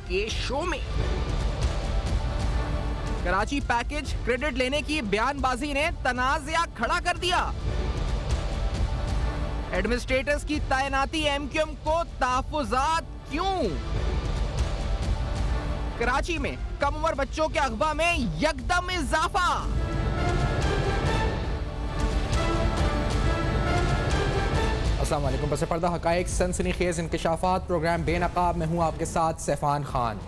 के शो में। Karachi package credit लेने की बयानबाजी ने तनाज़ा खड़ा कर दिया। एडमिनिस्ट्रेटर्स की तैनाती एमक्यूएम को तहफ़्फ़ुज़ात क्यों? कराची में कम उम्र बच्चों के अगवा में यकदम इजाफा। अस्सलाम वालेकुम। बस पर्दा हकायक सनसनीखेज इंकशाफात प्रोग्राम बेनकाब में हूँ आपके साथ सैफान खान।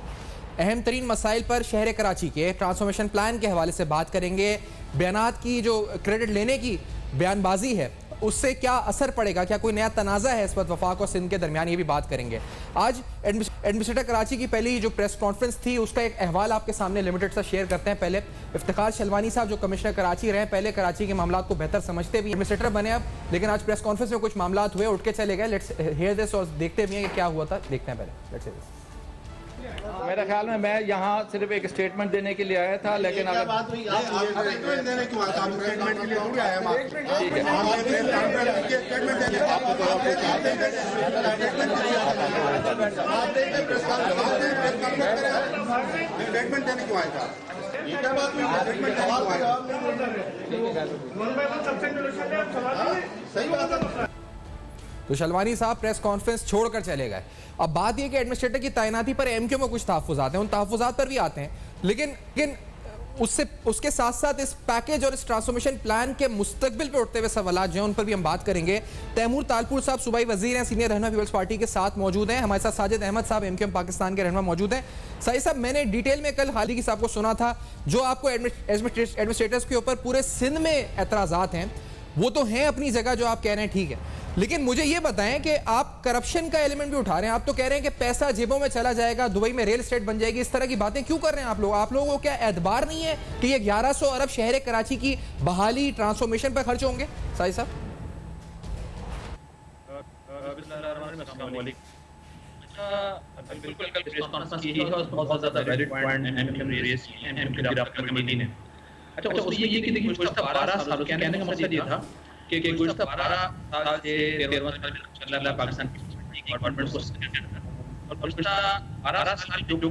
अहम तरीन मसाइल पर शहर कराची के ट्रांसफॉर्मेशन प्लान के हवाले से बात करेंगे। बयानात की जो क्रेडिट लेने की बयानबाजी है उससे क्या असर पड़ेगा, क्या कोई नया तनाज़ा है इस वक्त वफाक और सिंध के दरमियान, ये भी बात करेंगे। आज एडमिनिस्ट्रेटर कराची की पहली जो प्रेस कॉन्फ्रेंस थी उसका एक अहवाल आपके सामने लिमिटेड सा शेयर करते हैं। पहले इफ्तिखार शलवानी साहब जो कमिश्नर कराची रहे, पहले कराची के मामला को बेहतर समझते भी एडमिनिस्ट्रेटर बने अब, लेकिन आज प्रेस कॉन्फ्रेंस में कुछ मामला हुए, उठ के चले गए। लेट्स हियर दिस और देखते भी हैं कि क्या हुआ था, देखते हैं पहले। Let's hear this. मेरे ख्याल में मैं यहाँ सिर्फ एक स्टेटमेंट देने के लिए आया था, लेकिन अगर बात हुई स्टेटमेंट देने की बात, आप स्टेटमेंट के लिए थोड़ी आए हम। ठीक है, हम स्टेटमेंट देने आपको तो स्टेटमेंट देने क्यों आए था? ये क्या बात हुई? स्टेटमेंट सही बात है। तो शलवानी साहब प्रेस कॉन्फ्रेंस छोड़कर चले गए। अब बात यह कि एडमिनिस्ट्रेटर की तैनाती पर एमक्यू में कुछ तहफ़्फ़ुज़ात हैं, उन तहफ़्फ़ुज़ात पर भी आते हैं, लेकिन उसके साथ साथ इस पैकेज और इस ट्रांसफॉर्मेशन प्लान के मुस्तकबिल पर उठते हुए सवाल जो हैं उन पर भी हम बात करेंगे। तैमूर तालपुर साहब सूबाई वजीर हैं, सीनियर रहनुमा पीपल्स पार्टी के साथ मौजूद हैं। हमारे साथ साजिद अहमद साहब एमक्यूएम पाकिस्तान के रहनुमा मौजूद हैं। सही साहब, मैंने डिटेल में कल हालिकी साहब को सुना था, जो आपको एडमिनिस्ट्रेटर्स के ऊपर पूरे सिंध में एतराज़ात हैं वो तो हैं अपनी जगह, जो आप कह रहे हैं ठीक है, लेकिन मुझे ये बताएं कि आप करप्शन का एलिमेंट भी उठा रहे हैं। आप तो कह रहे हैं कि पैसा जेबों में चला जाएगा, दुबई में रियल एस्टेट बन जाएगी, इस तरह की बातें क्यों कर रहे हैं आप लोग? आप लोगों को क्या एतबार नहीं है कि ये 1100 अरब शहर कराची की बहाली ट्रांसफॉर्मेशन पर खर्च होंगे? साहिब साहब, बिल्कुल कल प्रेस कॉन्फ्रेंस की है और बहुत ज्यादा वैलिड पॉइंट एमक्यूएम रेज किए हैं, एमक्यूएम की राब्ता कमेटी ने। अच्छा, उसमें ये कि देखिए गुज़श्ता 12 सालों के कहने का मकसद ये था कि गुज़श्ता 12 साल से 13वां साल चल रहा है पाकिस्तान की गवर्नमेंट को, और गुज़श्ता 12 साल जो भी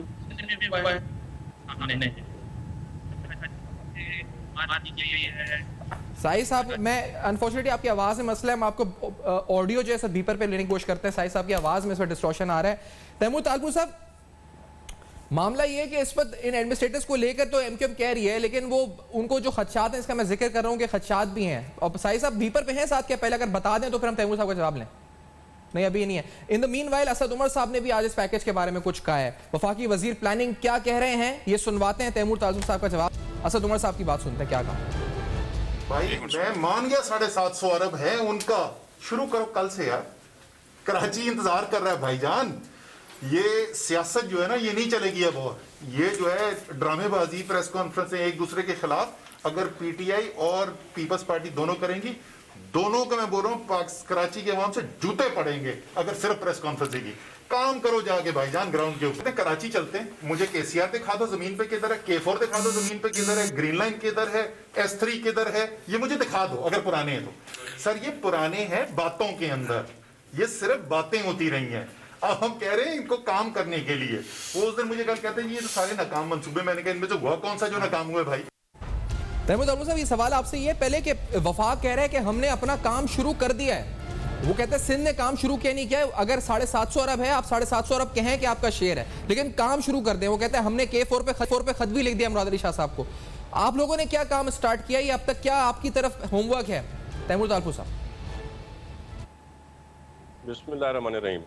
हुआ है हमने साहिब साहब, मैं अनफॉर्चुनेटली आपकी आवाज़ में मसला है, हम आपको ऑडियो जो है सब बीपर पे लेने की कोशिश करते हैं। साहिब साहब की आवाज़ में इस पर डिस्टॉर्शन आ रहा है। तैमूर तालपुर साहब, मामला ये है कि इस वक्त इन एडमिनिस्ट्रेटर्स को लेकर तो एमक्यूएम कह रही है, लेकिन वो उनको जो खदशात हैं, इसका मैं जिक्र कर रहा हूँ कि खदशात भी हैं, और साहिब साहब बीपर पे हैं साथ, क्या पहले अगर बता दें तो फिर हम तैमूर साहब का जवाब लें? नहीं, अभी नहीं है। In the meanwhile Asad Umar sahab ने भी आज इस पैकेज के बारे में कुछ कहा है। वफाकी वजीर प्लानिंग क्या कह रहे हैं, ये सुनवाते हैं तैमूर तालपुर साहब का जवाब। असद उमर साहब की बात सुनते हैं, क्या कहा। भाई मैं मान गया 750 अरब है उनका, शुरू करो कल से यार, कराची इंतजार कर रहा है भाईजान। ये सियासत जो है ना, ये नहीं चलेगी अब, और ये जो है ड्रामेबाजी, प्रेस कॉन्फ्रेंस एक दूसरे के खिलाफ अगर पीटीआई और पीपल्स पार्टी दोनों करेंगी, दोनों का मैं बोल रहा हूँ कराची के अवाम से जूते पड़ेंगे अगर सिर्फ प्रेस कॉन्फ्रेंस की। काम करो जाके भाईजान ग्राउंड के ऊपर। कराची चलते हैं, मुझे केसीआर दिखा दो जमीन पे किधर है, K4 दिखा दो जमीन पे किधर है, ग्रीन लाइन किधर है, S3 किधर है, ये मुझे दिखा दो अगर पुराने हैं तो। सर ये पुराने हैं बातों के अंदर, ये सिर्फ बातें होती रही हैं। अब हम कह रहे हैं इनको काम करने के लिए। वो उस दिन मुझे कल कहते हैं ये तो सारे नाकाम मंसूबे, मैंने कहा इनमें जो हुआ कौन सा जो नाकाम हुआ भाई। तैमूर तालपुर साहब, ये सवाल आपसे ये पहले कि वफाक कह रहा है कि हमने अपना काम शुरू कर दिया है, वो कहते हैं सिंध ने काम शुरू किया नहीं किया। अगर 750 अरब है, आप 750 अरब कहें कि आपका शेयर है, लेकिन काम शुरू कर दें। वो कहते हैं हमने K4 पे खत भी लिख दिया मुराद अली शाह साहब को। आप लोगों ने क्या काम स्टार्ट किया, ये अब तक क्या आपकी तरफ होमवर्क है? तैमूर तालपुर साहब। बिस्मिल्लाहिर्रहमानिर्रहीम।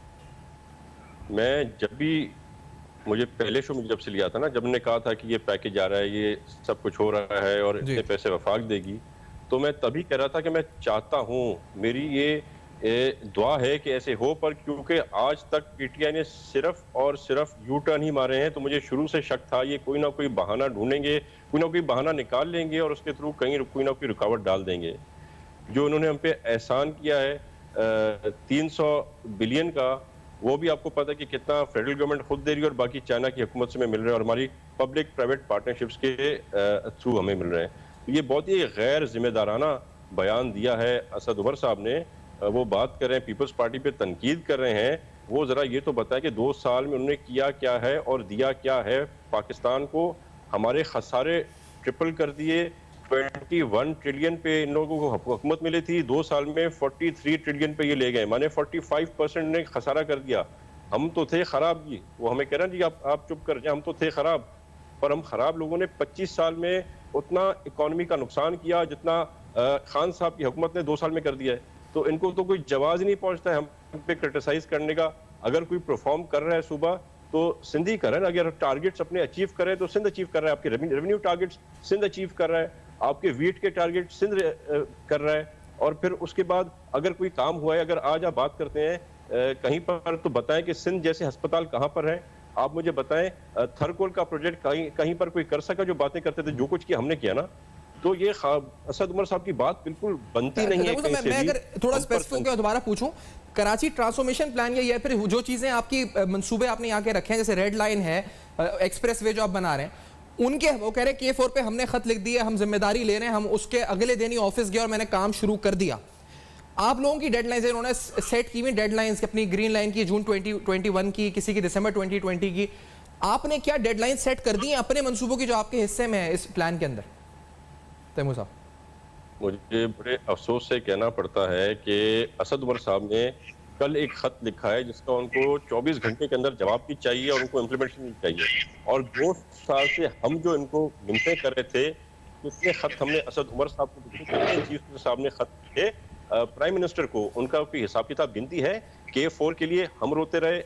मैं जब भी मुझे पहले शो में जब से लिया था ना, जब ने कहा था कि ये पैकेज आ रहा है, ये सब कुछ हो रहा है और इतने पैसे वफाक देगी, तो मैं तभी कह रहा था कि मैं चाहता हूँ, मेरी ये दुआ है कि ऐसे हो, पर क्योंकि आज तक पीटीआई ने सिर्फ और सिर्फ यू टर्न ही मारे हैं, तो मुझे शुरू से शक था ये कोई ना कोई बहाना ढूंढेंगे, कोई ना कोई बहाना निकाल लेंगे और उसके थ्रू कहीं कोई ना कोई रुकावट डाल देंगे। जो उन्होंने हम पे एहसान किया है 300 बिलियन का, वो भी आपको पता है कि कितना फेडरल गवर्नमेंट खुद दे रही है और बाकी चाइना की हुकूमत से मिल रहा है और हमारी पब्लिक प्राइवेट पार्टनरशिप्स के थ्रू हमें मिल रहे हैं। तो ये बहुत ही गैर जिम्मेदाराना बयान दिया है असद उमर साहब ने। वो बात कर रहे हैं, पीपल्स पार्टी पे तनकीद कर रहे हैं वो जरा ये तो बताएं कि 2 साल में उन्होंने किया क्या है और दिया क्या है पाकिस्तान को। हमारे खसारे ट्रिपल कर दिए, 21 ट्रिलियन पे इन लोगों को हुकूमत मिली थी, 2 साल में 43 ट्रिलियन पे ये ले गए, माने 45% ने खसारा कर दिया। हम तो थे खराब जी, वो हमें कह रहे हैं जी आप चुप कर जाए, हम तो थे खराब, पर हम खराब लोगों ने 25 साल में उतना इकोनॉमी का नुकसान किया जितना खान साहब की हुकूमत ने 2 साल में कर दिया है। तो इनको तो कोई जवाब ही नहीं पहुंचता है हम पे क्रिटिसाइज करने का। अगर कोई परफॉर्म कर रहा है सूबा तो सिंध ही कर रहा है, अगर टारगेट्स अपने अचीव कर रहे हैं तो सिंध अचीव कर रहा है, आपके रेवेन्यू टारगेट्स सिंध अचीव कर रहा है, आपके वीट के टारगेट सिंध कर रहा है। और फिर उसके बाद अगर कोई काम हुआ है, अगर आज आप बात करते हैं कहीं पर तो बताएं कि सिंध जैसे अस्पताल कहां पर है। आप मुझे बताएं थरकोल का प्रोजेक्ट कहीं पर कोई कर सका जो बातें करते थे, जो कुछ किया हमने किया ना। तो ये असद उमर साहब की बात बिल्कुल बनती नहीं है। मैं अगर थोड़ा स्पेसिफिक होकर दोबारा पूछूं, कराची ट्रांसफॉर्मेशन प्लान या फिर जो चीजें आपकी मंसूबे आपने यहाँ के रखे हैं, जैसे रेड लाइन है, एक्सप्रेसवे जो आप बना रहे हैं, उनके वो कह रहे हैं K4 पे हमने खत लिख दिया, हम जिम्मेदारी ले रहे हैं, हम उसके अगले दिन ही ऑफिस गए और मैंने काम शुरू कर दिया। आप लोगों की डेडलाइंस उन्होंने सेट की हुई डेडलाइंस, अपनी ग्रीन लाइन की जून 2021 की, किसी की दिसंबर 2020 की, आपने क्या डेडलाइन सेट कर दी है अपने मंसूबों की जो आपके हिस्से में है इस प्लान के अंदर? तैमूर साहब, मुझे बड़े अफसोस से कहना पड़ता है कि असद उमर साहब ने कल एक खत लिखा है जिसका उनको 24 घंटे के अंदर जवाब भी चाहिए और उनको इम्प्लीमेंटेशन भी चाहिए। और 2 साल से हम जो इनको मिलते कर रहे थे, कितने खत हमने असद उमर साहब को लिखे, कितने चीफ मिनिस्टर साहब ने खत लिखे प्राइम मिनिस्टर को, उनका कोई हिसाब किताब गिनती है? K4 के लिए हम रोते रहे,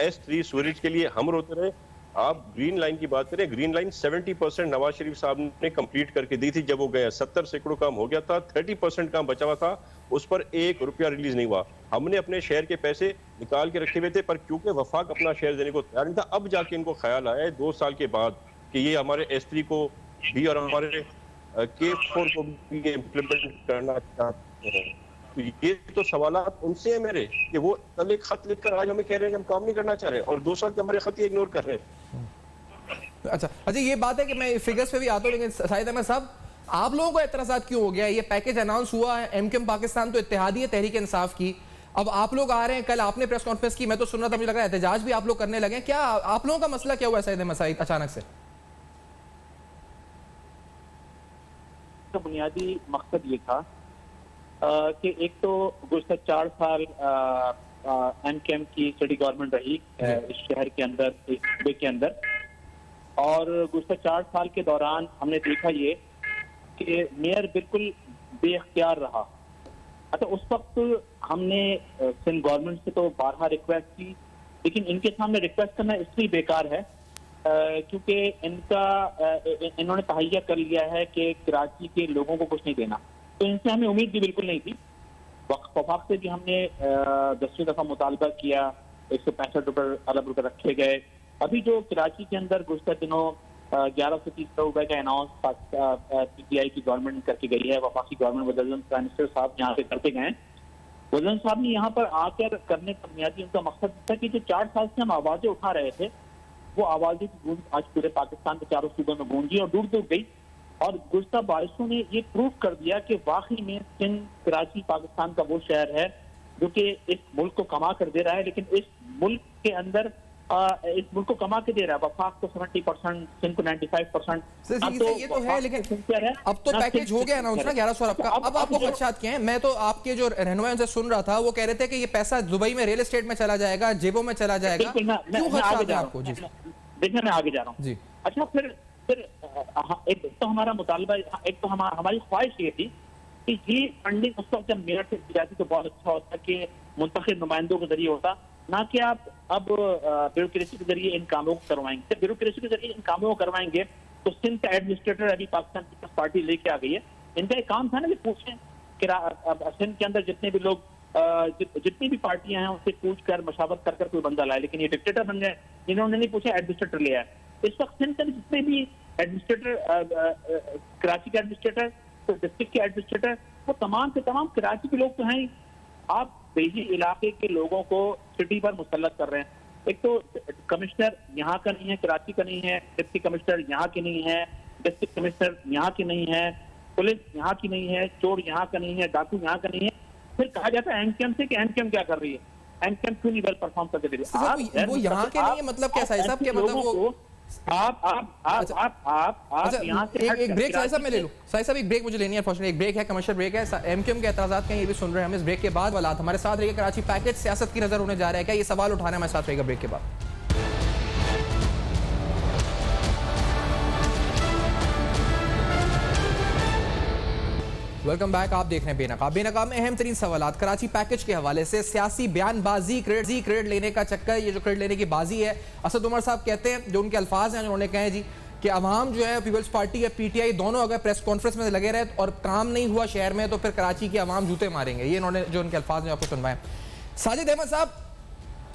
S3 सीवरेज के लिए हम रोते रहे। आप ग्रीन लाइन की बात करें, ग्रीन लाइन 70% नवाज शरीफ साहब ने कंप्लीट करके दी थी जब वो गए। 70 सैकड़ों काम हो गया था, 30% काम बचा हुआ था, उस पर 1 रुपया रिलीज नहीं हुआ। हमने अपने शेयर के पैसे निकाल के रखे हुए थे, पर क्योंकि वफाक अपना शेयर देने को तैयार नहीं था, अब जाके इनको ख्याल आया 2 साल के बाद कि ये हमारे S3 को भी और हमारे K4 को भी इम्प्लीमेंट करना चाहते हैं। तो ये तो सवालात उनसे है मेरे कि वो कल एक खत लिखकर आज हमें कह रहे हैं कि हम काम नहीं करना चाह रहे और 2 साल के हमारे खत ही इग्नोर कर रहे हैं। अच्छा ये बात है कि मैं फिगर्स पे भी आता हूँ, लेकिन शाहिद अहमद साहब, आप लोगों को एतराज़ात क्यों हो गया? ये पैकेज अनाउंस हुआ है, MKM पाकिस्तान तो इत्तेहादी है तहरीक इंसाफ की, अब आप लोग आ रहे हैं, कल आपने प्रेस कॉन्फ्रेंस की, मैं तो सुन रहा था, मुझे लग रहा है एहतजाज भी आप लोग करने लगे। क्या आप लोगों का मसला क्या हुआ है शाहिद अहमद साहब अचानक से? तो बुनियादी मकसद ये था कि एक तो गुज़श्ता 4 साल MKM की सिटी गवर्नमेंट रही इस शहर के अंदर, इस सूबे के अंदर, और गुज़श्ता 4 साल के दौरान हमने देखा ये कि मेयर बिल्कुल बेख्तियार रहा। अच्छा, उस वक्त हमने सिंध गवर्नमेंट से तो बारहा रिक्वेस्ट की, लेकिन इनके सामने रिक्वेस्ट करना इसलिए बेकार है क्योंकि इन्होंने तहैया कर लिया है कि कराची के लोगों को कुछ नहीं देना। तो इनसे हमें उम्मीद भी बिल्कुल नहीं थी। वफाक से भी हमने 10वीं दफा मुतालबा किया, 165 अरब रुपए रखे गए। अभी जो कराची के अंदर गुज़श्ता दिनों 1130 करोड़ रुपए का अनाउंस PTI की गवर्नमेंट करके गई है, वफाकी गवर्नमेंट वज़ीर प्राइम मिनिस्टर साहब यहाँ पे करते गए। वज़ीर साहब ने यहाँ पर आकर करने का बुनियादी उनका मकसद था कि जो 4 साल से हम आवाजें उठा रहे थे, वो आवाजें की गूंज आज पूरे पाकिस्तान के चारों सूबों में गूंजी और दूर दूर गई। और गुज़श्ता बारिशों ने ये प्रूव कर दिया कि वाकई में सिंध, कराची पाकिस्तान का वो शहर है जो कि इस मुल्क को कमा कर दे रहा है, लेकिन इस मुल्क के अंदर इस मुल्क को कमा के दे रहा है। वफाक को 70%, सिंध को 95%। ये तो है, लेकिन अब तो पैकेज हो गया अनाउंस ना 1100 अरब का। अब आपको खदशात क्या है? मैं तो आपके जो रहनुमाओं से सुन रहा था, वो कह रहे थे कि ये पैसा दुबई में रियल एस्टेट में चला जाएगा, जेबों में चला जाएगा। क्यों खदशात है आपको? जी देखिए, मैं आगे जा रहा हूँ। अच्छा, फिर एक तो हमारा मुतालबा, एक तो हमारी ख्वाहिश ये थी कि ये फंडिंग उस वक्त जब मेरठ से दी जाती तो बहुत अच्छा होता कि मुंतखब नुमाइंदों के जरिए होता, ना कि आप अब ब्यूरोक्रेसी के जरिए इन कामों को करवाएंगे। ब्यूरोक्रेसी के जरिए इन कामों को करवाएंगे तो सिंध का एडमिनिस्ट्रेटर अभी पाकिस्तान पीपल्स पार्टी लेके आ गई है। इनका एक काम था ना कि पूछें कि सिंध के अंदर जितने भी लोग जितनी भी पार्टियां हैं उनसे पूछ कर मशावत कर कोई बंदा लाए, लेकिन ये डिक्टेटर बन गए। इन्होंने नहीं पूछा, एडमिनिस्ट्रेटर लिया है। इस वक्त सिंध के जितने भी एडमिनिस्ट्रेटर, कराची के एडमिनिस्ट्रेटर, तो डिस्ट्रिक्ट के एडमिनिस्ट्रेटर, वो तमाम के तमाम कराची के लोग तो हैं। आप बेही इलाके के लोगों को सिटी पर मुसल्लत कर रहे हैं। एक तो कमिश्नर यहाँ का नहीं है, कराची का नहीं है, डिप्टी कमिश्नर यहाँ की नहीं है, डिस्ट्रिक्ट कमिश्नर यहाँ की नहीं है, पुलिस यहाँ की नहीं है, चोर यहाँ का नहीं है, डाकू यहाँ का नहीं है। फिर कहा जाता है MKM से कि MKM क्या कर रही है। एमकेएम क्यों नहीं वेल परफॉर्म करके दे रहे? वो यहाँ के नहीं है, मतलब क्या साहिब साहब, क्या मतलब वो आप यहाँ से एक ब्रेक साहिब साहब मैं ले लूं। साहिब साहब एक ब्रेक मुझे लेनी है, अनफॉर्चुनेटली एक ब्रेक है, कमर्शियल ब्रेक है। एमक्यूएम के एतराज़ात कहीं ये भी सुन रहे हैं हम, इस ब्रेक के बाद वाला हमारे साथ रहेगा। कराची पैकेज सियासत की नजर होने जा रहा है क्या, ये सवाल उठाना हमारे साथ रहेगा ब्रेक के बाद। वेलकम बैक, आप देख रहे हैं बेनकाब। बेनकाब में अहम तरीन सवालात कराची पैकेज के हवाले से, सियासी बयानबाजी, क्रेडिट लेने का चक्कर, ये जो क्रेडिट लेने की बाजी है। असद उमर साहब कहते हैं, जो उनके अल्फाज हैं, उन्होंने कहे जी कि अवाम जो है पीपल्स पार्टी या पीटीआई दोनों अगर प्रेस कॉन्फ्रेंस में लगे रहे और काम नहीं हुआ शहर में, तो फिर कराची की अवाम जूते मारेंगे। ये इन्होंने जो उनके अल्फाज में आपको सुनवाए। साजिद अहमद साहब,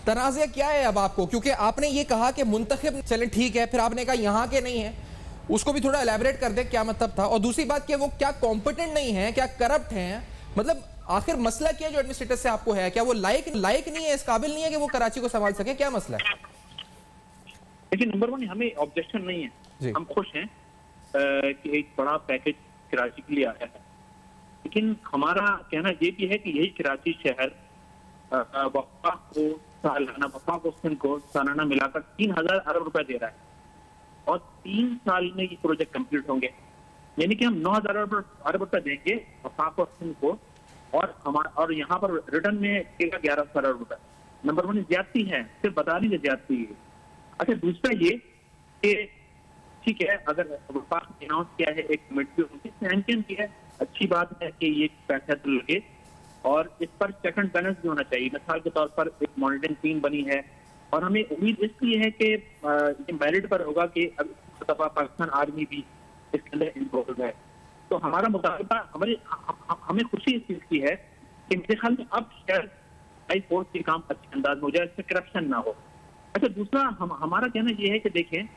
तनाज़ा क्या है अब आपको, क्योंकि आपने ये कहा कि मुंतखब चलें ठीक है, फिर आपने कहा यहाँ के नहीं है, उसको भी थोड़ा एलैबोरेट कर दे क्या मतलब था। और दूसरी बात कि वो क्या कॉम्पिटेंट नहीं है, क्या करप्ट हैं, मतलब आखिर मसला क्या है जो एडमिनिस्ट्रेटर से आपको है? क्या वो लायक नहीं है, इस काबिल नहीं है कि वो कराची को संभाल सके? क्या मसला है? देखिए, नंबर 1 हमें ऑब्जेक्शन नहीं है, हम खुश हैं कि एक बड़ा पैकेज कराची के लिए आया है, लेकिन हमारा कहना ये भी है कि यही कराची शहर वफाक को सालाना मिलाकर 3000 अरब रुपए दे रहा है और 3 साल में ये प्रोजेक्ट कंप्लीट होंगे, यानी कि हम 9000 अरब रुपए देंगे वफाक को और यहाँ पर रिटर्न में 1100 अरब रुपए। नंबर 1 ज्यादती है, सिर्फ बता दी ज्यादती है। अच्छा, दूसरा ये कि ठीक है, अगर वफाक ने अनाउंस किया है एक कमेटी सैंक्शन की है, अच्छी बात है कि ये पैसा तो लगे और इस पर चेक एंड बैलेंस भी होना चाहिए। मिसाल के तौर पर एक मॉनिटरिंग टीम बनी है और हमें उम्मीद इसलिए है कि ये मेरिट पर होगा कि अब पाकिस्तान आर्मी भी इसके अंदर इन्वॉल्व है। तो हमारा मुतालबा, हमें खुशी इस चीज की है कि मेरे ख्याल में अब शायद हाई कोर्ट के काम अच्छे अंदाज में हो जाए, इसमें करप्शन ना हो। अच्छा, दूसरा हमारा कहना यह है कि देखें,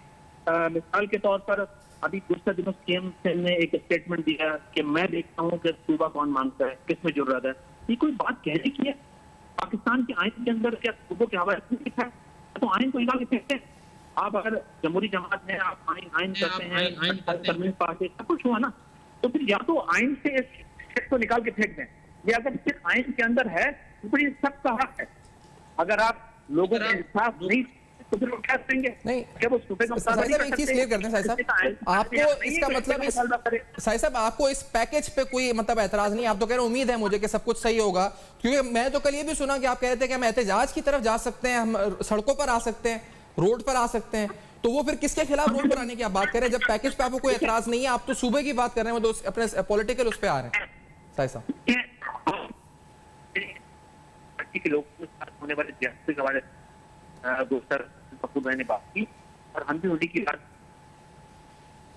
मिसाल के तौर पर अभी गुज़श्ता दिनों सीएम ने एक स्टेटमेंट दिया कि मैं देखता हूँ कि सूबा कौन मांगता है, किसमें जरूरत है। ये कोई बात कहने की है? पाकिस्तान के आइन के अंदर क्या सूबों के हवाले लिखा है? तो आइन को निकाल के फेंकते हैं। आप अगर जमहूरी जमात है, आप आइन करते हैं, तरमीम पास है, सब कुछ हुआ ना, तो फिर या तो आइन से इस को निकाल के फेंक दें, या अगर सिर्फ आइन के अंदर है तो फिर ये सबका हक है। अगर आप लोगों के इंसाफ नहीं तो फिर वो क्या करेंगे? नहीं, जब उस सूबे का एक चीज क्लियर करते हैं साहिब साहब, आपको इसका मतलब साहिब साहब आपको इस पैकेज पे कोई मतलब एतराज नहीं? आप तो कह रहे हैं उम्मीद है मुझे कि सब कुछ सही होगा, क्योंकि मैं तो कल ये भी सुना कि आप कह रहे थे कि हम एहतजाज की तरफ जा सकते हैं, हम सड़कों पर आ सकते हैं, रोड पर आ सकते हैं। तो वो फिर किसके खिलाफ रोड पर आने की आप बात कर रहे हैं? जब पैकेज पे आपको कोई एतराज नहीं है, आप तो सूबे की बात कर रहे हैं, वो तो अपने पॉलिटिकल उस पर आ रहे हैं साहिब साहब। के लोगों के साथ होने वाले ज्यादती के बारे दोस्त कपूर भाई ने बात की और हम भी उन्हीं की बात,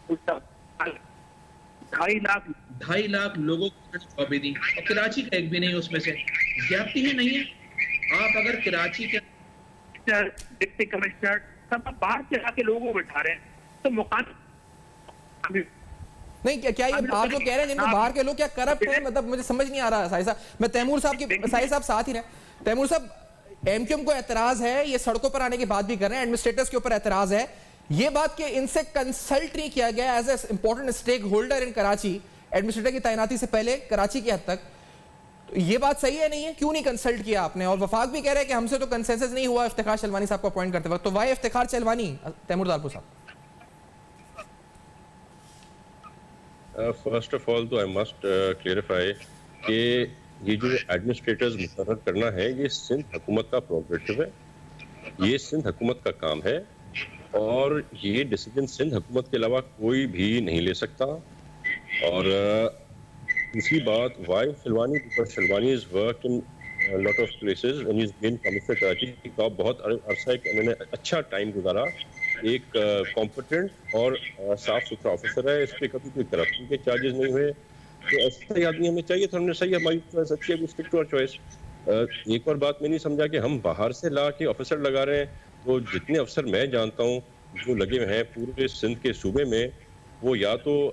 2.5 लाख लोगों को जॉबें दी और कराची का एक भी नहीं उसमें से। ज्यादती है नहीं है? आप अगर कराची के डिप्टी कमिश्नर सब बाहर से आके लोगों को बिठा रहे हैं, तो मुकाम नहीं क्या ये आप जो कह रहे हैं जिनको बाहर के लोग क्या करप्ट हैं? मतलब मुझे समझ नहीं आ रहा साहिब साहब। मैं तैमूर साहब की, साहिब साहब साथ ही रहे। तैमूर साहब, एमक्यूएम को एतराज है, ये सड़कों पर आने की बात भी कर रहे हैं, एडमिनिस्ट्रेटर्स के ऊपर एतराज है, ये बात कि इनसे कंसल्ट नहीं किया गया as a important stakeholder in Karachi, administrator की तैनाती से पहले कराची की हद तक, तो ये बात सही है नहीं है? क्यों नहीं कंसल्ट किया आपने? और वफाक भी कह रहे हैं कि हमसे तो कंसेंसस नहीं हुआ इफ्तिखार चलवानी साहब को अपॉइंट करते वक्त, तो वाई इफ्तिखार चलवानी? तैमूर दारपुर साहब। फर्स्ट ऑफ ऑल तो आई मस्ट क्लेरिफाई कि ये जो एडमिनिस्ट्रेटर्स मुकर्रर करना है, ये सिंध हुकूमत का प्रोग्रेटिव है, ये सिंध हुकूमत का काम है और ये डिसीजन सिंध हुकूमत के अलावा कोई भी नहीं ले सकता। और दूसरी बात, why Shilwani, because Shilwani is work in lot of places when he is been commissioner Karachi का बहुत अरसा उन्होंने अच्छा टाइम गुजारा, एक कॉम्पिटेंट और साफ सुथरा ऑफिसर है, इस पर कभी कोई करप्शन के चार्जेस नहीं हुए, तो ऐसा ही आदमी हमें चाहिए था। हमने सही, हमारी चॉइस अच्छी है, स्टिक टू आवर चॉइस। एक और बात मैं नहीं समझा कि हम बाहर से ला के ऑफिसर लगा रहे हैं, तो जितने अफसर मैं जानता हूँ जो लगे हुए हैं पूरे सिंध के सूबे में, वो या तो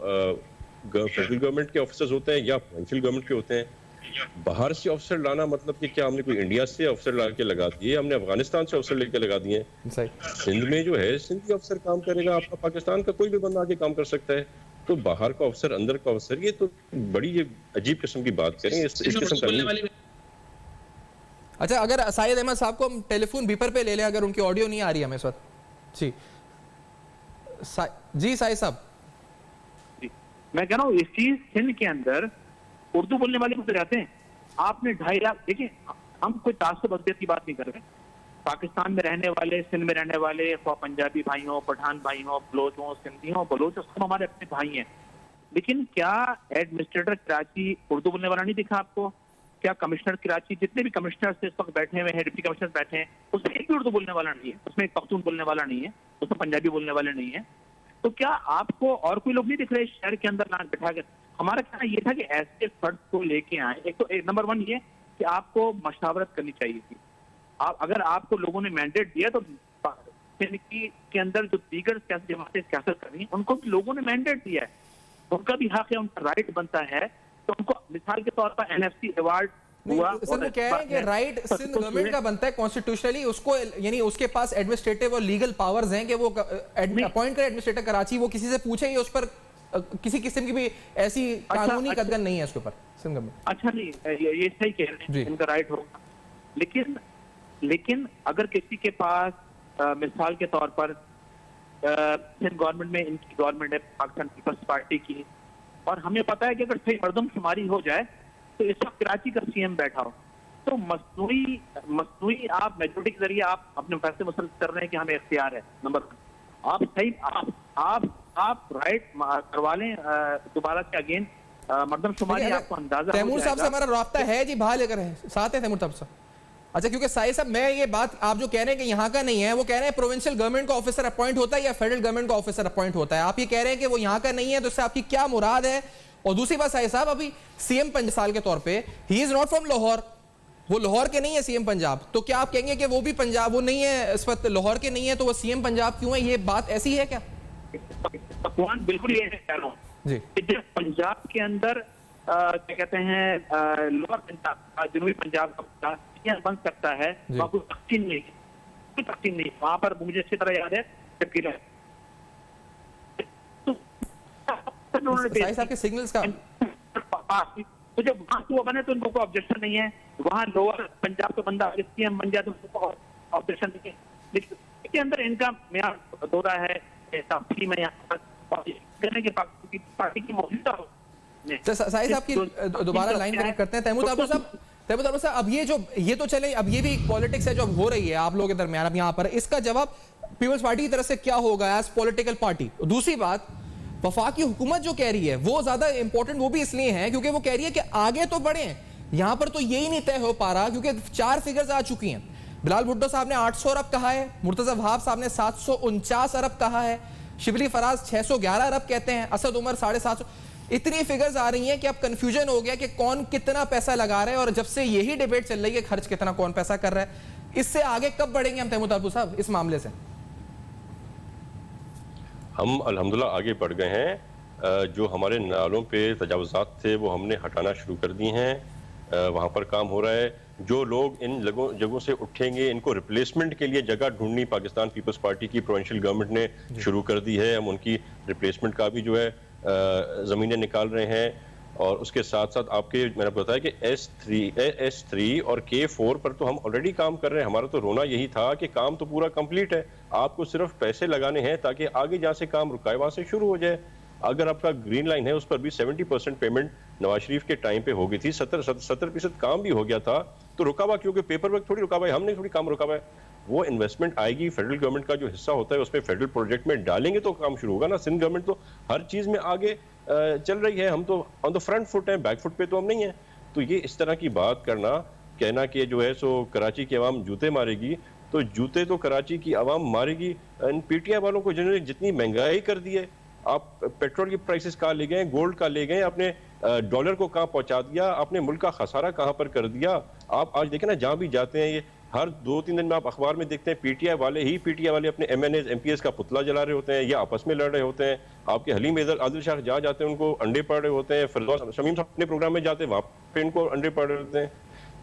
फेडरल गवर्नमेंट के ऑफिसर्स होते हैं या प्रोविंशियल गवर्नमेंट के होते हैं। बाहर से ऑफिसर लाना मतलब कि क्या हमने कोई इंडिया से ऑफिसर ला के लगा दिए, हमने अफगानिस्तान से ऑफिसर लेके लगा दिए? सिंध में जो है सिंध के ऑफिसर काम करेगा, आपका पाकिस्तान का कोई भी बंदा आके काम कर सकता है, तो बाहर का ऑफिसर अंदर का ऑफिसर, ये तो बड़ी अजीब किस्म की बात करें। इस किस्म का अच्छा, अगर साहिद अहमद साहब को हम टेलीफोन बीपर पे ले लें, अगर उनकी ऑडियो नहीं आ रही हमें इस वक्त। जी जी साहिद साहब। मैं कह रहा हूँ इस चीज सिंध के अंदर उर्दू बोलने वाले को जाते हैं। आपने 2.5 लाख, देखिए हम कोई तासुब अक़दत की बात नहीं कर रहे। पाकिस्तान में रहने वाले, सिंध में रहने वाले, पंजाबी भाई हो, पठान भाई हो, बलोच हो, सिंधी हो, बलोच हो, सब हमारे अपने भाई हैं। लेकिन क्या एडमिनिस्ट्रेटर कराची उर्दू बोलने वाला नहीं दिखा आपको? क्या कमिश्नर कराची, जितने भी कमिश्नर इस वक्त बैठे हुए हैं, डिप्टी कमिश्नर बैठे हैं, उसमें एक भी उर्दू बोलने वाला नहीं है, उसमें एक पख्तून बोलने वाला नहीं है, उसमें पंजाबी बोलने वाले नहीं है। तो क्या आपको और कोई लोग नहीं दिख रहे शहर के अंदर ना बैठा कर? हमारा कहना ये था कि ऐसे फर्द को लेके आए। एक तो नंबर 1 ये कि आपको मशावरत करनी चाहिए थी। अगर आपको लोगों ने मैंडेट दिया तो के अंदर जो दीगर सियासी जमातें सियासत कर रही हैं उनको भी लोगों ने मैंडेट दिया है, उनका भी हक है, उनका राइट बनता है। तो उनको मिसाल के तौर पर NFC अवार्ड हुआ, सर वो कह रहे हैं कि राइट सिंध गवर्नमेंट का बनता है कॉन्स्टिट्यूशनली, उसको यानी उसके पास एडमिनिस्ट्रेटिव और लीगल पावर्स हैं कि वो अपॉइंट करे एडमिनिस्ट्रेटर कराची, वो किसी से पूछे ही उस पर किसी किस्म की भी ऐसी कानूनी कदगन नहीं है उसके ऊपर सिंध गवर्नमेंट। अच्छा नहीं, ये सही कह रहे हैं, इनका राइट होगा। लेकिन अगर किसी के पास मिसाल के तौर पर सिंध गवर्नमेंट में, इनकी गवर्नमेंट है पाकिस्तान पीपल्स पार्टी की, और हमें पता है कि अगर सही मर्दमशुमारी हो जाए तो इस वक्त कराची का CM बैठा हो, तो मसनूई आप मेजोरिटी के जरिए आप अपने फैसले मुसलसल कर रहे हैं कि हमें इख्तियार है। नंबर आप सही आप राइट करवा लें दोबारा से अगेन मर्दमशुमारी, आपको अंदाजा तैमूर साहब से हमारा राब्ता है जी, बाहर लेकर है साथ है तैमूर साहब। अच्छा, क्योंकि साहिद साहब मैं ये बात आप जो कह रहे हैं कि यहाँ का नहीं है, वो कह रहे हैं प्रोविंशियल गवर्नमेंट का ऑफिसर अपॉइंट होता है या फेडरल गवर्नमेंट का ऑफिसर अपॉइंट होता है। आप ये कह रहे हैं कि वो यहाँ का नहीं है, तो इससे आपकी क्या मुराद है? और दूसरी बात साहिद साहब, अभी CM पंजाब के तौर पे he is not from Lahore, वो लाहौर के नहीं है CM पंजाब, तो क्या आप कहेंगे कि वो भी पंजाब, वो नहीं है इस वक्त लाहौर के नहीं है, तो वो CM पंजाब क्यों है? ये बात ऐसी है क्या? बिल्कुल ये कह रहा हूँ जी, पंजाब के अंदर क्या कहते हैं लोअर पंजाब, जनूबी पंजाब का बन सकता है, वहाँ कोई तकसीम नहीं, वहाँ पर मुझे अच्छी तरह याद है साहब के सिग्नल्स का, तो जब वहाँ हुआ बने तो उनको ऑब्जेक्शन नहीं है, वहाँ लोअर पंजाब का बंदा CM बन जाए तो उनको ऑब्जेक्शन नहीं है। लेकिन इसके अंदर इनका मेयार दौरा है में यहाँ पार्टी की मौजूदा हो। साहिद साहब की दोबारा लाइन कनेक्ट करते हैं। तैमूर साहब, अब ये तो चले, अब ये भी पॉलिटिक्स है जो अब हो रही है आप लोगों के दरमियान, अब यहाँ पर इसका जवाब पीपल्स पार्टी की तरफ से क्या होगा एज पॉलिटिकल पार्टी? दूसरी बात, वफाकी हुकूमत जो कह रही है वो ज्यादा इंपॉर्टेंट वो भी इसलिए है क्योंकि वो कह रही है कि आगे तो बढ़े, यहां पर तो यही नहीं तय हो पा रहा क्योंकि 4 फिगर्स आ चुकी हैं। बिलाल भुट्टो साहब ने 800 अरब कहा है, मुर्तजा वहाब साहब ने 749 अरब कहा है, शिबली फराज 611 अरब कहते हैं, असद उमर 750। इतनी फिगर्स आ रही हैं कि अब कंफ्यूजन हो गया कि कौन कितना पैसा लगा रहा है, और जब से यही डिबेट चल रही है खर्च कितना कौन पैसा कर रहा है, इससे आगे कब बढ़ेंगे हम तैमूर साहब इस मामले से? हम अल्हम्दुलिल्लाह आगे बढ़ गए हैं। जो हमारे नालों पे तजावुज़ात थे वो हमने हटाना शुरू कर दिए हैं, वहाँ पर काम हो रहा है। जो लोग इन जगहों से उठेंगे, इनको रिप्लेसमेंट के लिए जगह ढूंढनी पाकिस्तान पीपल्स पार्टी की प्रोविंशियल गवर्नमेंट ने शुरू कर दी है। हम उनकी रिप्लेसमेंट का भी जो है ज़मीनें निकाल रहे हैं। और उसके साथ साथ आपके मैंने बताया कि S3 और K4 पर तो हम ऑलरेडी काम कर रहे हैं। हमारा तो रोना यही था कि काम तो पूरा कंप्लीट है, आपको सिर्फ पैसे लगाने हैं ताकि आगे जहाँ से काम रुका है वहाँ से शुरू हो जाए। अगर आपका ग्रीन लाइन है उस पर भी 70% पेमेंट नवाज शरीफ के टाइम पे हो गई थी, 70% काम भी हो गया था, तो रुका हुआ क्योंकि पेपर वर्क थोड़ी रुका हुआ है, हमने थोड़ी काम रुका हुआ है। वो इन्वेस्टमेंट आएगी, फेडरल गवर्नमेंट का जो हिस्सा होता है उसमें फेडरल प्रोजेक्ट में डालेंगे तो काम शुरू होगा ना। सिंध गवर्नमेंट तो हर चीज में आगे चल रही है, हम तो ऑन द फ्रंट फुट हैं, बैक फुट पे तो हम नहीं है। तो ये इस तरह की बात करना, कहना कि जो है सो कराची की आवाम जूते मारेगी, तो जूते तो कराची की आवाम मारेगी इन PTI वालों को जिन्होंने जितनी महंगाई कर दी है। आप पेट्रोल की प्राइसेस कहाँ ले गए, गोल्ड कहाँ ले गए, आपने डॉलर को कहाँ पहुंचा दिया, आपने मुल्क का खसारा कहाँ पर कर दिया। आप आज देखें ना, जहाँ भी जाते हैं ये हर 2-3 दिन में आप अखबार में देखते हैं PTI वाले अपने MNAs MPs का पुतला जला रहे होते हैं या आपस में लड़ रहे होते हैं। आपके हलीम आदिल शाह जहाँ जाते हैं उनको अंडे पड़ रहे होते हैं, फिरदौस शमीम साहब अपने प्रोग्राम में जाते हैं वहाँ पे इनको अंडे पड़ रहे होते हैं।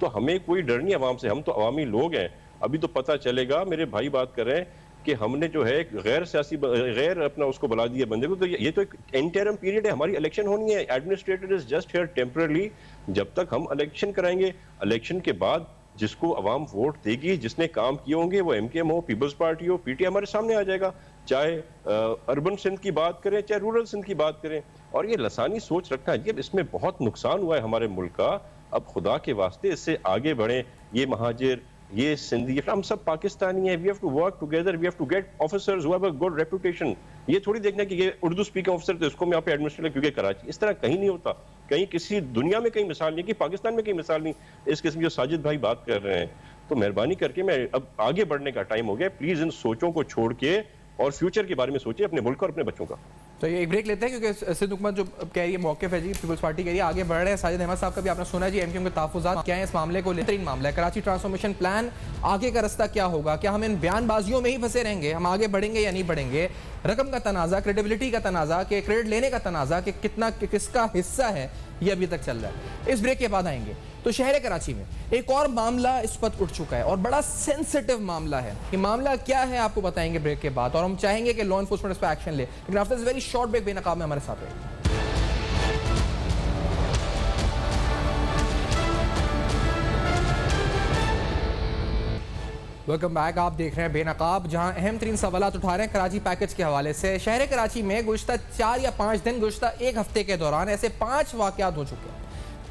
तो हमें कोई डर नहीं अवाम से, हम तो अवामी लोग हैं। अभी तो पता चलेगा, मेरे भाई बात कर रहे हैं कि हमने जो है गैर सियासी गैर अपना उसको बुला दिया बंदे को। तो ये तो एक इंटरम पीरियड है, हमारी इलेक्शन होनी है, administrator is just here temporary. जब तक हम इलेक्शन कराएंगे, इलेक्शन के बाद जिसको अवाम वोट देगी, जिसने काम किए होंगे, वो एमकेएम हो, पीपल्स पार्टी हो, पीटीआई, हमारे सामने आ जाएगा। चाहे अर्बन सिंध की बात करें, चाहे रूरल सिंध की बात करें। और ये लसानी सोच रखना है, इसमें बहुत नुकसान हुआ है हमारे मुल्क का। अब खुदा के वास्ते इससे आगे बढ़े। ये महाजिर, ये सिंधी, हम सब पाकिस्तानी हैं। We have to work together, we have to get officers who have a good reputation. ये थोड़ी देखना कि ये उर्दू स्पीकिंग ऑफिसर तो इसको मैं यहाँ पे एडमिनिस्ट्रेटर, क्योंकि कराची, इस तरह कहीं नहीं होता। कहीं किसी दुनिया में कहीं मिसाल नहीं, कि पाकिस्तान में कहीं मिसाल नहीं इस किस्म की। साजिद भाई बात कर रहे हैं, तो मेहरबानी करके, मैं अब आगे बढ़ने का टाइम हो गया। प्लीज इन सोचों को छोड़ के और फ्यूचर के बारे में सोचिए, अपने मुल्क और अपने बच्चों का। तो ये एक ब्रेक लेते हैं, क्योंकि सिंध हुकूमत जो कह रही है मौक़िफ़ है जी, पीपल्स पार्टी कह रही है आगे बढ़ रहे हैं। साजिद अहमद साहब का भी आपने सुना जी, एमक्यूएम के तहफ़्फ़ुज़ात क्या है इस मामले को लेकर। मामला है कराची ट्रांसफॉर्मेशन प्लान, आगे का रास्ता क्या होगा? क्या हम इन बयानबाजियों में ही फंसे रहेंगे? हम आगे बढ़ेंगे या नहीं बढ़ेंगे? रकम का तनाज़ा, क्रेडिबिलिटी का तनाज़ा, कि क्रेडिट लेने का तनाज़ा, कि कितना किसका हिस्सा है, ये अभी तक चल रहा है। इस ब्रेक के बाद आएंगे। तो शहर कराची में एक और मामला इस वक्त उठ चुका है और बड़ा सेंसिटिव मामला है। ये मामला क्या है आपको बताएंगे ब्रेक के बाद, और हम चाहेंगे कि लॉ एनफोर्समेंट इस पर एक्शन ले। लेकिन after this very short break Benaqab में हमारे साथ है। Welcome back. आप देख रहे हैं बेनकाब, जहां अहम तरीन सवालात उठा रहे हैं कराची पैकेज के हवाले से। शहर कराची में गुज़श्ता 4 या 5 दिन, गुज़श्ता एक हफ्ते के दौरान ऐसे 5 वाक़यात हो चुके हैं।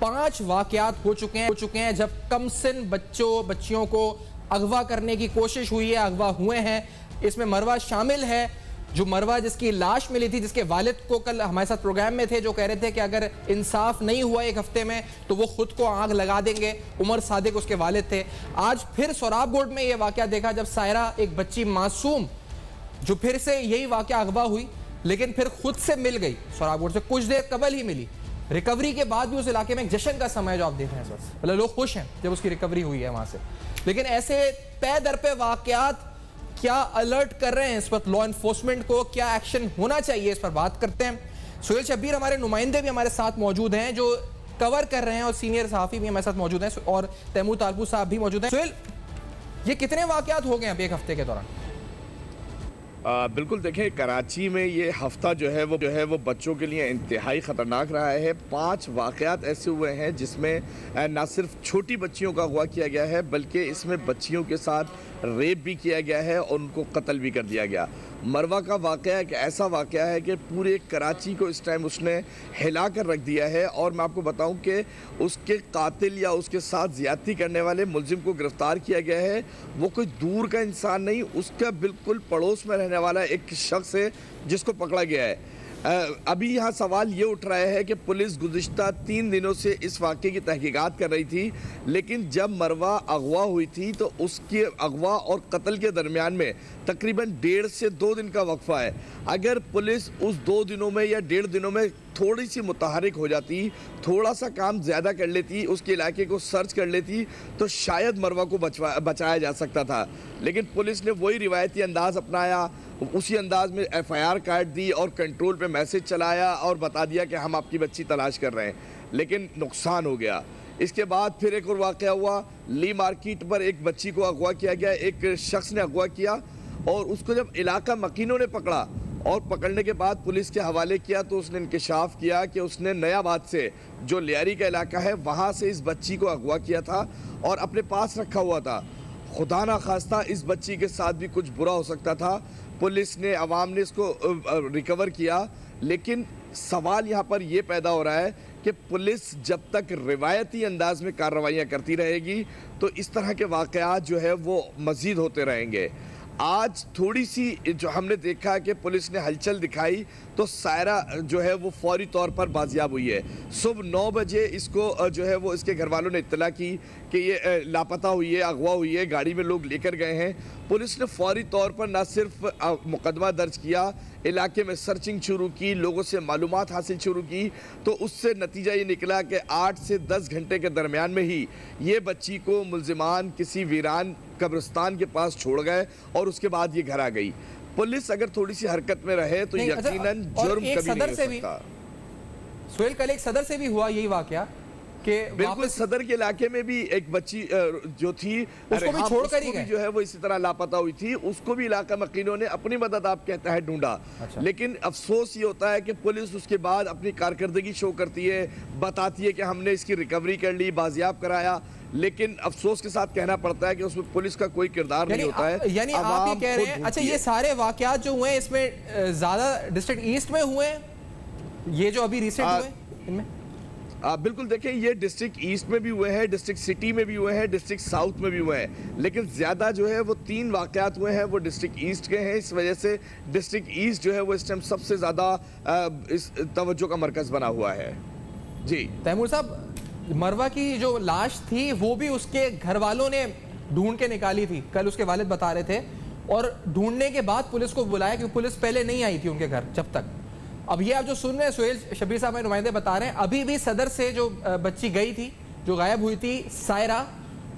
5 वाक़यात हो चुके हैं जब कमसिन बच्चियों को अगवा करने की कोशिश हुई है, अगवा हुए हैं। इसमें मरवा शामिल है, जो मरवा जिसकी लाश मिली थी, जिसके वालिद को कल हमारे साथ प्रोग्राम में थे, जो कह रहे थे कि अगर इंसाफ नहीं हुआ एक हफ्ते में तो वो खुद को आग लगा देंगे। उमर सादिक उसके वालिद थे। आज फिर सोराबकोट में ये वाक़या देखा, जब सायरा, एक बच्ची मासूम, जो फिर से यही वाक़या अगवा हुई, लेकिन फिर खुद से मिल गई। सोराबकोट से कुछ देर कबल ही मिली। रिकवरी के बाद भी उस इलाके में एक जश्न का समय जो आप देख रहे हैं, मतलब लोग खुश हैं जब उसकी रिकवरी हुई है वहां से। लेकिन ऐसे पे दर पे वाक़यात क्या अलर्ट कर रहे हैं इस वक्त लॉ एनफोर्समेंट को? क्या एक्शन होना चाहिए, इस पर बात करते हैं। सुहेल शब्बीर हमारे नुमाइंदे भी हमारे साथ मौजूद हैं, जो कवर कर रहे हैं, और सीनियर सहाफ़ी भी हमारे साथ मौजूद हैं, और तैमूर तालबू साहब भी मौजूद हैं। सुहेल, ये कितने वाक़यात हो गए अभी एक हफ्ते के दौरान? बिल्कुल, देखें, कराची में ये हफ्ता जो है वो बच्चों के लिए इंतहाई ख़तरनाक रहा है। 5 वाक़यात ऐसे हुए हैं जिसमें ना सिर्फ छोटी बच्चियों का अगवा किया गया है, बल्कि इसमें बच्चियों के साथ रेप भी किया गया है और उनको कत्ल भी कर दिया गया। मरवा का वाक़या एक ऐसा वाक़या है कि पूरे कराची को इस टाइम उसने हिला कर रख दिया है। और मैं आपको बताऊं कि उसके कातिल या उसके साथ ज़्यादती करने वाले मुलजिम को गिरफ़्तार किया गया है। वो कोई दूर का इंसान नहीं, उसका बिल्कुल पड़ोस में रहने वाला एक शख्स है जिसको पकड़ा गया है। अभी यहाँ सवाल ये उठ रहा है कि पुलिस गुज़िश्ता 3 दिनों से इस वाक़े की तहकीकात कर रही थी, लेकिन जब मरवा अगवा हुई थी तो उसके अगवा और कत्ल के दरमियान में तकरीबन 1.5 से 2 दिन का वक्फा है। अगर पुलिस उस 2 दिनों में या 1.5 दिनों में थोड़ी सी मुतहरिक हो जाती, थोड़ा सा काम ज़्यादा कर लेती, उसके इलाके को सर्च कर लेती, तो शायद मरवा को बचाया जा सकता था। लेकिन पुलिस ने वही रिवायती अंदाज़ अपनाया, उसी अंदाज में FIR काट दी और कंट्रोल पे मैसेज चलाया और बता दिया कि हम आपकी बच्ची तलाश कर रहे हैं, लेकिन नुकसान हो गया। इसके बाद फिर एक और वाक़या हुआ, ली मार्केट पर एक बच्ची को अगवा किया गया। एक शख्स ने अगवा किया और उसको जब इलाका मकीनों ने पकड़ा और पकड़ने के बाद पुलिस के हवाले किया, तो उसने इंकशाफ किया कि उसने नयाबाद से, जो लियारी का इलाका है, वहाँ से इस बच्ची को अगवा किया था और अपने पास रखा हुआ था। खुदा ना खास्ता इस बच्ची के साथ भी कुछ बुरा हो सकता था। पुलिस ने, अवाम ने इसको रिकवर किया, लेकिन सवाल यहाँ पर यह पैदा हो रहा है कि पुलिस जब तक रिवायती अंदाज में कार्रवाइयाँ करती रहेगी तो इस तरह के वाक़यात जो है वो मज़ीद होते रहेंगे। आज थोड़ी सी जो हमने देखा कि पुलिस ने हलचल दिखाई तो सायरा जो है वो फौरी तौर पर बाजियाब हुई है। सुबह 9 बजे इसको जो है वो इसके घर वालों ने इत्तला की कि ये लापता हुई है, अगवा हुई है, गाड़ी में लोग लेकर गए हैं। पुलिस ने फौरी तौर पर न सिर्फ मुकदमा दर्ज किया, इलाके में सर्चिंग शुरू की, लोगों से मालूमात हासिल शुरू की, तो उससे नतीजा ये निकला कि 8 से 10 घंटे के दरमियान में ही ये बच्ची को मुल्जिमान किसी वीरान कब्रिस्तान के पास छोड़ गए और उसके बाद ये घर आ गई। पुलिस अगर थोड़ी सी हरकत में रहे तो यकीनन जुर्म कभी नहीं हो सकता। सुहेल, कल एक सदर से भी हुआ यही वाकया कि बिल्कुल सदर के इलाके में भी एक बच्ची जो थी उसको भी छोड़ कर ही गए, जो है वो इसी तरह लापता हुई थी। उसको भी इलाका मकीनों ने अपनी मदद, आप कहता है, ढूंढा। अच्छा। लेकिन अफसोस ये होता है कि पुलिस उसके बाद अपनी कारकर्दगी शो करती है, बताती है कि हमने इसकी रिकवरी कर ली, बाजियाब कराया, लेकिन अफसोस के साथ कहना पड़ता है कि उसमें पुलिस का कोई किरदार नहीं होता है। यानी आप ये कह रहे हैं, अच्छा ये सारे वाकयात जो हुए इसमें ज्यादा डिस्ट्रिक्ट ईस्ट में हुए, ये जो अभी रिसेंट हुए इनमें? बिल्कुल, देखिए ये डिस्ट्रिक्ट ईस्ट में भी हुए हैं, डिस्ट्रिक्ट सिटी में भी हुए हैं, डिस्ट्रिक्ट साउथ में भी हुए हैं, लेकिन ज़्यादा जो है वो 3 वाक़यात हुए हैं वो डिस्ट्रिक्ट ईस्ट के हैं। इस वजह से डिस्ट्रिक्ट ईस्ट जो है वो इस टाइम सबसे ज़्यादा इस तवज्जो का मरकज़ बना हुआ है। जी तैमूर साहब, मरवा की जो लाश थी वो भी उसके घर वालों ने ढूंढ के निकाली थी, कल उसके वालिद बता रहे थे, और ढूंढने के बाद पुलिस को बुलाया क्योंकि पुलिस पहले नहीं आई थी उनके घर जब तक। अब ये आप जो सुन रहे हैं, सुहेल शबीर साहब हमारे नुमाइंदे बता रहे हैं, अभी भी सदर से जो बच्ची गई थी, जो गायब हुई थी सायरा,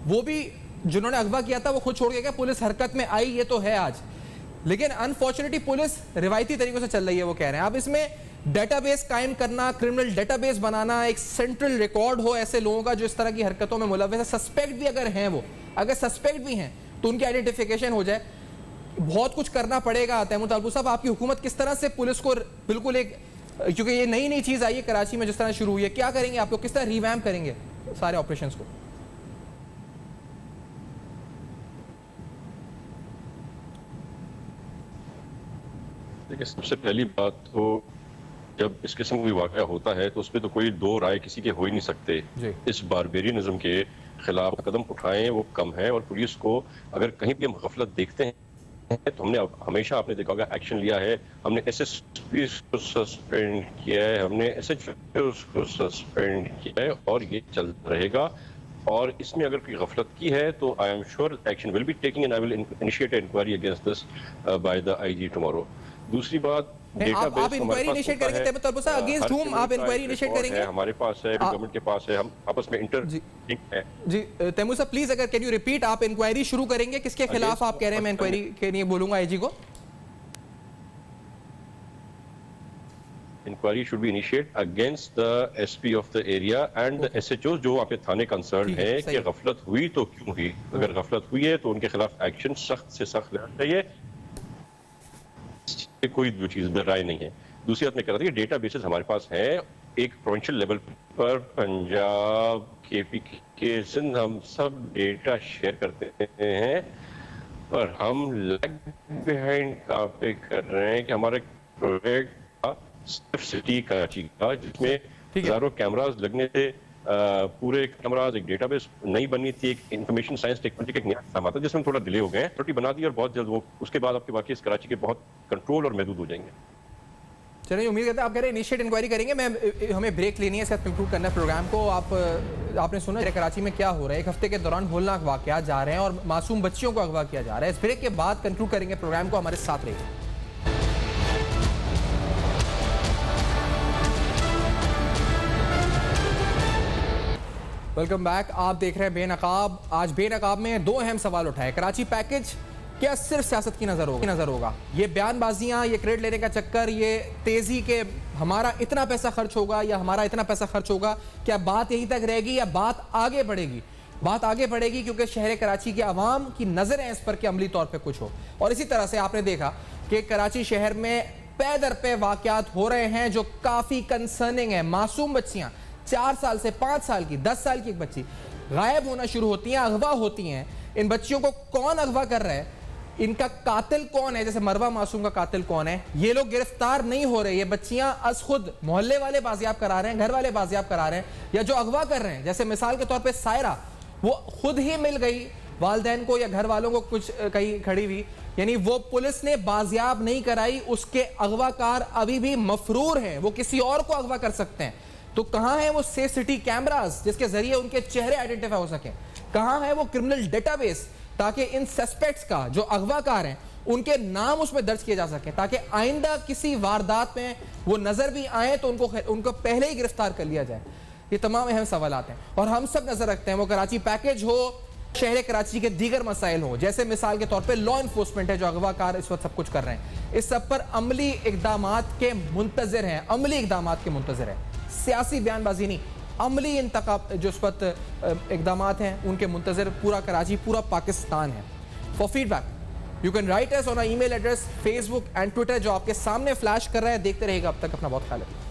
वो भी जिन्होंने अगवा किया था वो खुद छोड़ के गया, पुलिस हरकत में आई, ये तो है आज। लेकिन अनफॉर्चुनेटली पुलिस रिवायती तरीकों से चल रही है, वो कह रहे हैं। अब इसमें डेटाबेस कायम करना, क्रिमिनल डेटाबेस बनाना, एक सेंट्रल रिकॉर्ड हो ऐसे लोगों का जो इस तरह की हरकतों में मुलव्वस है, सस्पेक्ट भी अगर हैं, वो अगर सस्पेक्ट भी हैं तो उनकी आइडेंटिफिकेशन हो जाए। बहुत कुछ करना पड़ेगा। तैमूर तालबू साहब, आपकी हुकूमत किस तरह से पुलिस को बिल्कुल एक, क्योंकि ये नई नई चीज आई है कराची में जिस तरह शुरू हुई है, क्या करेंगे आप लोग, किस तरह रिवैम्प करेंगे सारे ऑपरेशंस को? देखिए, सबसे पहली बात तो जब इस किस्म का वाक़या होता है तो उसमें तो कोई दो राय किसी के हो ही नहीं सकते। इस बारबेरियनिज्म के खिलाफ कदम उठाएं वो कम है, और पुलिस को अगर कहीं भी हम गफलत देखते हैं तो हमने हमेशा, आपने देखा होगा, एक्शन लिया है। हमने एसएसपी को सस्पेंड किया है, हमने एसएचओ को सस्पेंड किया है, और ये चलता रहेगा। और इसमें अगर कोई गफलत की है तो I am sure action will be taking and I will initiate inquiry against this by the IG tomorrow. दूसरी बात, आप इंक्वायरी इनिशिएट करेंगे तैमूर तालबू साहब, अगेंस्ट हुम आप इंक्वायरी इनिशिएट करेंगे? हमारे पास है, गवर्नमेंट के पास है, हम आपस में इंटर है। जी तैमूर साहब प्लीज, अगर कैन यू रिपीट, आप इंक्वायरी शुरू करेंगे, किसके खिलाफ आप कह रहे हैं? मैं इंक्वायरी के लिए बोलूंगा आईजी को। Inquiry should be initiate against the SP of the area and the SHO जो आपके थाने कंसर्न है कि गफलत हुई तो क्यों हुई। अगर गफलत हुई है तो उनके खिलाफ एक्शन सख्त से सख्त लेना चाहिए, कोई दो चीज राय नहीं है। दूसरी बात मैं कह रहा था कि डेटा बेसिस हमारे पास है, एक प्रोविंशियल लेवल पर पंजाब, केपी के सिंध, हम सब डेटा शेयर करते हैं, और हम लैग बिहाइंड कहाँ पे कर रहे हैं कि हमारे प्रोजेक्ट का सिर्फ सिटी कराची का, जिसमें हजारों कैमरास लगने से पूरे कैमरास, एक डेटाबेस नहीं बनी थी, एक इंफॉर्मेशन साइंस टेक्नोलॉजी का एक नया काम आता, जिसमें थोड़ा डिले हो गए हैं, छोटी बना दी और बहुत जल्द वो, उसके बाद आपके बाकी इस कराची के बहुत कंट्रोल और महदूद हो जाएंगे। चलिए, उम्मीद करते हैं आप कह रहे हैं इनिशिएट इंक्वायरी करेंगे। हमें ब्रेक लेनी है, इसके साथ कंक्लूड करना है प्रोग्राम को। आपने सुना कराची में क्या हो रहा है, एक हफ्ते के दौरान होलनाक वाकयात जा रहे हैं और मासूम बच्चियों को अगवा किया जा रहा है। इस ब्रेक के बाद कंक्लूड करेंगे प्रोग्राम को, हमारे साथ रहिए। Welcome back. आप देख रहे हैं बेनकाब। आज बेनकाब में 2 अहम सवाल उठाए। कराची पैकेज क्या सिर्फ सियासत की नजर होगा? ये बयानबाजियां, ये क्रेडिट लेने का चक्कर, ये तेजी के हमारा इतना पैसा खर्च होगा या हमारा इतना पैसा खर्च होगा, क्या बात यहीं तक रहेगी या बात आगे बढ़ेगी? बात आगे बढ़ेगी क्योंकि शहर कराची के अवाम की नजर है इस पर कि अमली तौर पर कुछ हो। और इसी तरह से आपने देखा कि कराची शहर में पे दर पे वाकयात हो रहे हैं जो काफी कंसर्निंग है। मासूम बच्चियां 4 साल से 5 साल की, 10 साल की एक बच्ची गायब होना शुरू होती हैं, अगवा होती हैं। इन बच्चियों को कौन अगवा कर रहा है, इनका कातिल कौन है, जैसे मरवा मासूम का कातिल कौन है, ये लोग गिरफ्तार नहीं हो रहे। ये बच्चियां अज खुद मोहल्ले वाले बाजियाब करा रहे हैं, घर वाले बाजियाब करा रहे हैं, या जो अगवा कर रहे हैं, जैसे मिसाल के तौर पे सायरा, वो खुद ही मिल गई वालदैन को या घर वालों को कुछ कहीं खड़ी हुई, यानी वो पुलिस ने बाजियाब नहीं कराई, उसके अगवाकार अभी भी मफरूर हैं, वो किसी और को अगवा कर सकते हैं। तो कहां है वो सेफ सिटी कैमरास जिसके जरिए उनके चेहरे आइडेंटिफाई हो सके? कहां है वो क्रिमिनल डेटाबेस ताकि इन सस्पेक्ट्स का, जो अगवाकार हैं, उनके नाम उसमें दर्ज किए जा सके, ताकि आइंदा किसी वारदात में वो नजर भी आए तो उनको पहले ही गिरफ्तार कर लिया जाए। ये तमाम अहम सवाल हैं और हम सब नजर रखते हैं वो कराची पैकेज हो, शहर कराची के दीगर मसाइल हो, जैसे मिसाल के तौर पे लॉ इन्फोर्समेंट है जो अगवाकार इस वक्त सब कुछ कर रहे हैं। इस सब पर अमली इकदामात के मुंतजर हैं, अमली इकदामात के मुंतजर हैं, सियासी बयानबाजी नहीं, अमली इंतखाब जो इस वक्त इकदामात हैं उनके मुंतजर पूरा कराची, पूरा पाकिस्तान है। For feedback you can write us on our email address, Facebook and Twitter जो आपके सामने फ्लैश कर रहा है। देखते रहेगा, अब तक अपना बहुत ख्याल रखिए।